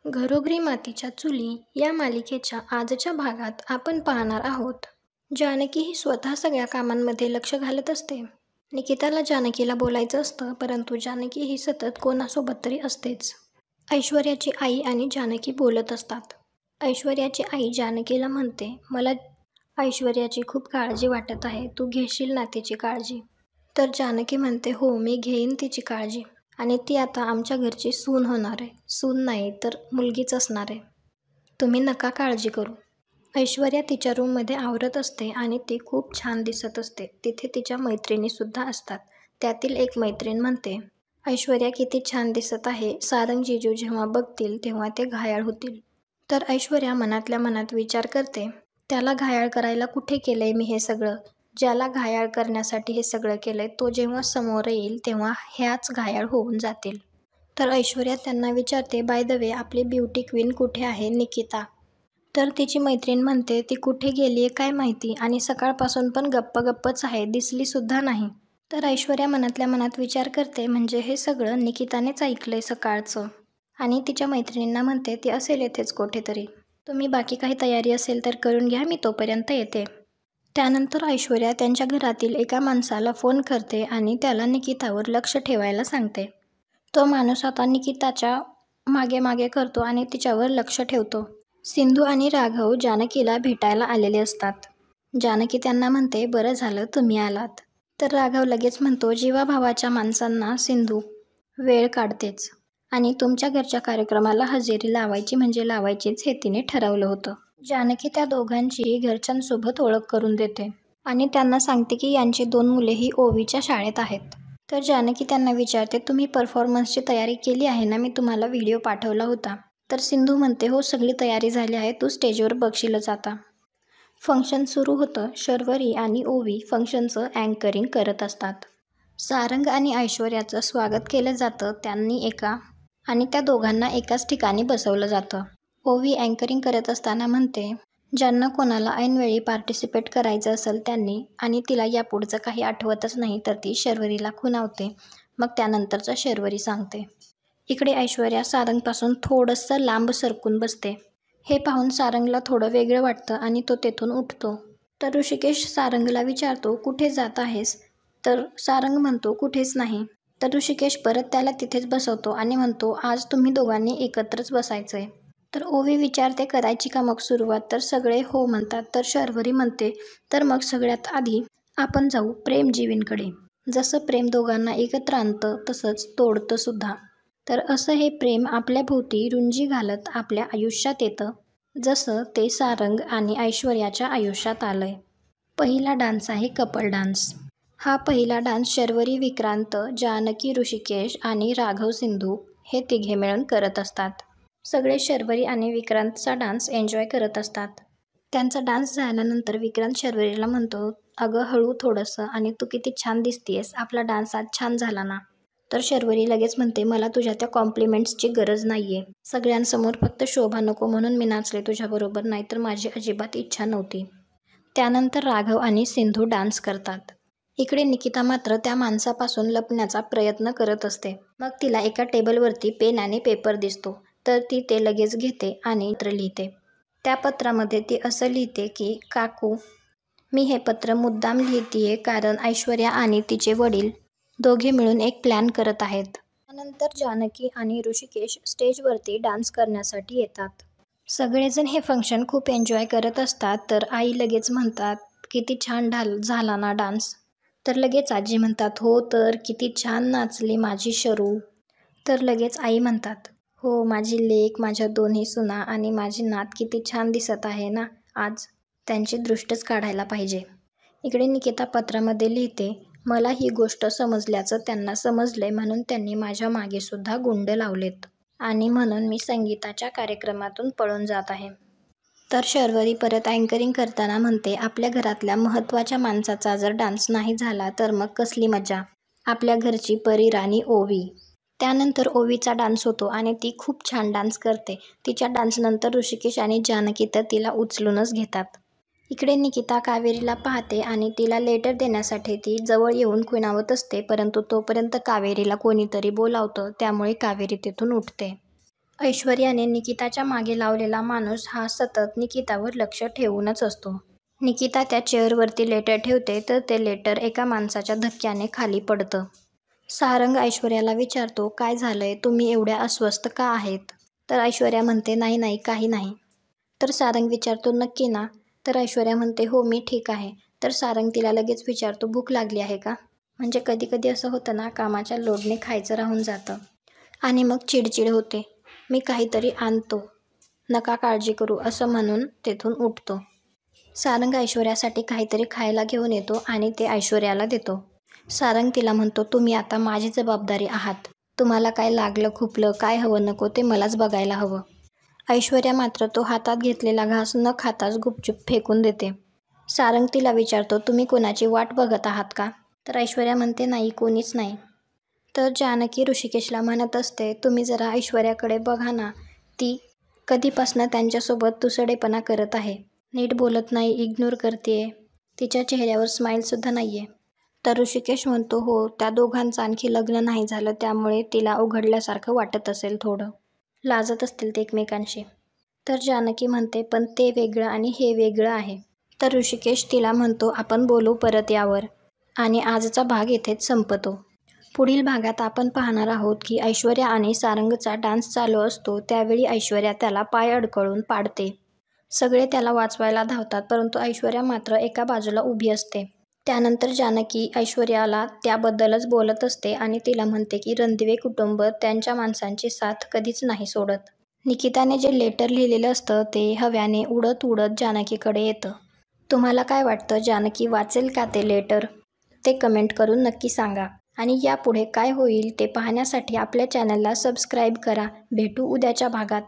घरोघरी मातीच्या चुली या मालिकेच्या आजच्या भागात आपण पाहणार आहोत. जानकी ही स्वतः सगळ्या कामांमध्ये लक्ष घालत असते. निकिताला जानकीला बोलायचं असतं, परंतु जानकी ही सतत कोणासोबत तरी असतेच. ऐश्वर्याची आई आणि जानकी बोलत असतात. ऐश्वर्याची आई जानकीला म्हणते, मला ऐश्वर्याची खूप काळजी वाटत आहे, तू घेशील ना तिची काळजी? तर जानकी म्हणते, हो मी घेईन तिची काळजी, आणि ती आता आमच्या घरची सून होणार आहे. सून नाही तर मुलगीच असणार आहे. तुम्ही नका काळजी करू. ऐश्वर्या तिच्या रूममध्ये आवरत असते आणि ती खूप छान दिसत असते. तिथे तिच्या मैत्रिणीसुद्धा असतात. त्यातील एक मैत्रीण म्हणते, ऐश्वर्या किती छान दिसत आहे, सारंग जीजू जेव्हा बघतील तेव्हा ते घायाळ होतील. तर ऐश्वर्या मनातल्या मनात विचार करते, त्याला घायाळ करायला कुठे केलंय मी हे सगळं? ज्याला घायाळ करण्यासाठी हे सगळं केलंय तो जेव्हा समोर येईल तेव्हा ह्याच घायाळ होऊन जातील. तर ऐश्वर्या त्यांना विचारते, बाय द वे आपली ब्युटी क्वीन कुठे आहे, निकिता? तर तिची मैत्रीण म्हणते, ती कुठे गेलीये काय माहिती, आणि सकाळपासून पण गप्पच आहे, दिसलीसुद्धा नाही. तर ऐश्वर्या मनातल्या मनात विचार करते, म्हणजे हे सगळं निकितानेच ऐकलंय सकाळचं. आणि तिच्या मैत्रिणींना म्हणते, ती असेल येथेच कुठेतरी. तुम्ही बाकी काही तयारी असेल तर करून घ्या, मी तोपर्यंत येते. त्यानंतर ऐश्वर्या त्यांच्या घरातील एका माणसाला फोन करते आणि त्याला निकितावर लक्ष ठेवायला सांगते. तो माणूस आता निकिताच्या मागे मागे करतो आणि तिच्यावर लक्ष ठेवतो. सिंधू आणि राघव जानकीला भेटायला आलेले असतात. जानकी त्यांना म्हणते, बरं झालं तुम्ही आलात. तर राघव लगेच म्हणतो, जीवाभावाच्या माणसांना सिंधू वेळ काढतेच, आणि तुमच्या घरच्या कार्यक्रमाला हजेरी लावायची म्हणजे लावायचीच हे तिने ठरवलं होतं. जानकी त्या दोघांची घरच्यांसोबत ओळख करून देते आणि त्यांना सांगते की यांची 2 मुले ही ओवीच्या शाळेत आहेत. तर जानकी त्यांना विचारते, तुम्ही परफॉर्मन्सची तयारी केली आहे ना, मी तुम्हाला व्हिडिओ पाठवला होता. तर सिंधू म्हणते, हो सगळी तयारी झाली आहे, तू स्टेजवर बघशीलच आता. फंक्शन सुरू होतं. शर्वरी आणि ओवी फंक्शनचं अँकरिंग करत असतात. सारंग आणि ऐश्वर्याचं स्वागत केलं जातं आणि त्या दोघांना एकाच ठिकाणी बसवलं जातं. ओवी अँकरिंग करत असताना म्हणते, ज्यांना कोणाला ऐनवेळी पार्टिसिपेट करायचं असेल त्यांनी, आणि तिला यापुढचं काही आठवतच नाही तर ती शर्वरीला खुणावते. मग त्यानंतरचं शर्वरी सांगते. इकडे ऐश्वर्या सारंगपासून थोडंसं लांब सरकून बसते. हे पाहून सारंगला थोडं वेगळं वाटतं आणि तो तेथून उठतो. तर ऋषिकेश सारंगला विचारतो, कुठे जात आहेस? तर सारंग म्हणतो, कुठेच नाही. तर ऋषिकेश परत त्याला तिथेच बसवतो आणि म्हणतो, आज तुम्ही दोघांनी एकत्रच बसायचंय. तर ओवी विचारते, करायची का मग सुरुवात? तर सगळे हो म्हणतात. तर शर्वरी म्हणते, तर मग सगळ्यात आधी आपण जाऊ प्रेमजीवींकडे. जसं प्रेम दोघांना एकत्र आणतं तसंच तोडतं सुद्धा. तर असं हे प्रेम आपल्या भोवती रुंजी घालत आपल्या आयुष्यात येतं, जसं ते सारंग आणि ऐश्वर्याच्या आयुष्यात आलंय. पहिला डान्स आहे कपल डान्स. हा पहिला डान्स शर्वरी, विक्रांत, जानकी, ऋषिकेश आणि राघव सिंधू हे तिघे मिळून करत असतात. सगळे शर्वरी आणि विक्रांतचा डान्स एन्जॉय करत असतात. त्यांचा डान्स झाल्यानंतर विक्रांत शर्वरीला म्हणतो, अगं हळू थोडंसं, आणि तू किती छान दिसतीयस, आपला डान्स आज छान झाला ना? तर शर्वरी लगेच म्हणते, मला तुझ्या त्या कॉम्प्लिमेंट्सची गरज नाहीये. सगळ्यांसमोर फक्त शोभा नको म्हणून मी नाचले तुझ्याबरोबर, नाहीतर माझी अजिबात इच्छा नव्हती. त्यानंतर राघव आणि सिंधू डान्स करतात. इकडे निकिता मात्र त्या माणसापासून लपण्याचा प्रयत्न करत असते. मग तिला एका टेबलवरती पेन आणि पेपर दिसतो. तर ती ते लगेच घेते आणि पत्र लिहिते. त्या पत्रामध्ये ती असं लिहिते की, काकू, मी हे पत्र मुद्दाम लिहितेय कारण ऐश्वर्या आणि तिचे वडील दोघे मिळून एक प्लॅन करत आहेत. त्यानंतर जानकी आणि ऋषिकेश स्टेजवरती डान्स करण्यासाठी येतात. सगळेजण हे फंक्शन खूप एन्जॉय करत असतात. तर आई लगेच म्हणतात, किती छान झाला ना डान्स? तर लगेच आजी म्हणतात, हो तर किती छान नाचली माझी शरू. तर लगेच आई म्हणतात, हो माझी लेक, माझ्या दोन्ही सुना आणि माझी नात किती छान दिसत आहे ना आज, त्यांची दृष्टच काढायला पाहिजे. इकडे निकिता पत्रामध्ये लिहिते, मला ही गोष्ट समजल्याचं त्यांना समजलंय म्हणून त्यांनी माझ्या मागे सुद्धा गुंड लावलेत, आणि म्हणून मी संगीताच्या कार्यक्रमातून पळून जात आहे. तर शर्वरी परत अँकरिंग करताना म्हणते, आपल्या घरातल्या महत्त्वाच्या माणसाचा जर डान्स नाही झाला तर मग कसली मजा? आपल्या घरची परीराणी ओवी. त्यानंतर ओवीचा डान्स होतो आणि ती खूप छान डान्स करते. तिच्या डान्सनंतर ऋषिकेश आणि जानकी तर तिला उचलूनच घेतात. इकडे निकिता कावेरीला पाहते आणि तिला लेटर देण्यासाठी ती जवळ येऊन खुणावत असते, परंतु तोपर्यंत कावेरीला कोणीतरी बोलावतं, त्यामुळे कावेरी तिथून उठते. ऐश्वर्याने निकिताच्या मागे लावलेला माणूस हा सतत निकितावर लक्ष ठेवूनच असतो. निकिता त्या चेअरवरती लेटर ठेवते तर ते लेटर एका माणसाच्या धक्क्याने खाली पडतं. सारंग ऐश्वर्याला विचारतो, काय झालंय, तुम्ही एवढ्या अस्वस्थ का आहेत? तर ऐश्वर्या म्हणते, नाही नाही, काही नाही. तर सारंग विचारतो, नक्की ना? तर ऐश्वर्या म्हणते, हो मी ठीक आहे. तर सारंग तिला लगेच विचारतो, भूक लागली आहे का? म्हणजे कधी कधी असं होतं ना, कामाच्या लोडने खायचं राहून जातं आणि मग चिडचिड होते. मी काहीतरी आणतो, नका काळजी करू असं म्हणून तेथून उठतो. सारंग ऐश्वर्यासाठी काहीतरी खायला घेऊन येतो आणि ते ऐश्वर्याला देतो. सारंग तिला म्हणतो, तुम्ही आता माझी जबाबदारी आहात. तुम्हाला काय लागलं खुपलं, काय हवं नको ते मलाच बघायला हवं. ऐश्वर्या मात्र तो हातात घेतलेला घास न खाताच गुपचूप फेकून देते. सारंग तिला विचारतो, तुम्ही कोणाची वाट बघत आहात का? तर ऐश्वर्या म्हणते, नाही, कोणीच नाही. तर जानकी ऋषिकेशला म्हणत असते, तुम्ही जरा ऐश्वर्याकडे बघा ना, ती कधीपासनं त्यांच्यासोबत तुसडेपणा करत आहे. नीट बोलत नाही, इग्नोर करतेय. तिच्या चेहऱ्यावर स्माईलसुद्धा नाहीये. तर ऋषिकेश म्हणतो, हो, त्या दोघांचं आणखी लग्न नाही झालं त्यामुळे तिला उघडल्यासारखं वाटत असेल थोडं. लाजत असतील ते एकमेकांशी. तर जानकी म्हणते, पण ते वेगळं आणि हे वेगळं आहे. तर ऋषिकेश तिला म्हणतो, आपण बोलू परत यावर. आणि आजचा भाग इथेच संपतो. पुढील भागात आपण पाहणार आहोत की ऐश्वर्या आणि सारंगचा डान्स चालू असतो त्यावेळी ऐश्वर्या त्याला पाय अडकळून पाडते. सगळे त्याला वाचवायला धावतात परंतु ऐश्वर्या मात्र एका बाजूला उभी असते. त्यानंतर जानकी ऐश्वर्याला त्याबद्दलच बोलत असते आणि तिला म्हणते की रणदिवे कुटुंब त्यांच्या माणसांची साथ कधीच नाही सोडत. निकिताने जे लेटर लिहिलेलं असतं ते हव्याने उडत उडत जानकीकडे येतं. तुम्हाला काय वाटतं, जानकी वाचेल का ते लेटर? ते कमेंट करून नक्की सांगा. आणि यापुढे काय होईल ते पाहण्यासाठी आपल्या चॅनलला सबस्क्राईब करा. भेटू उद्याच्या भागात.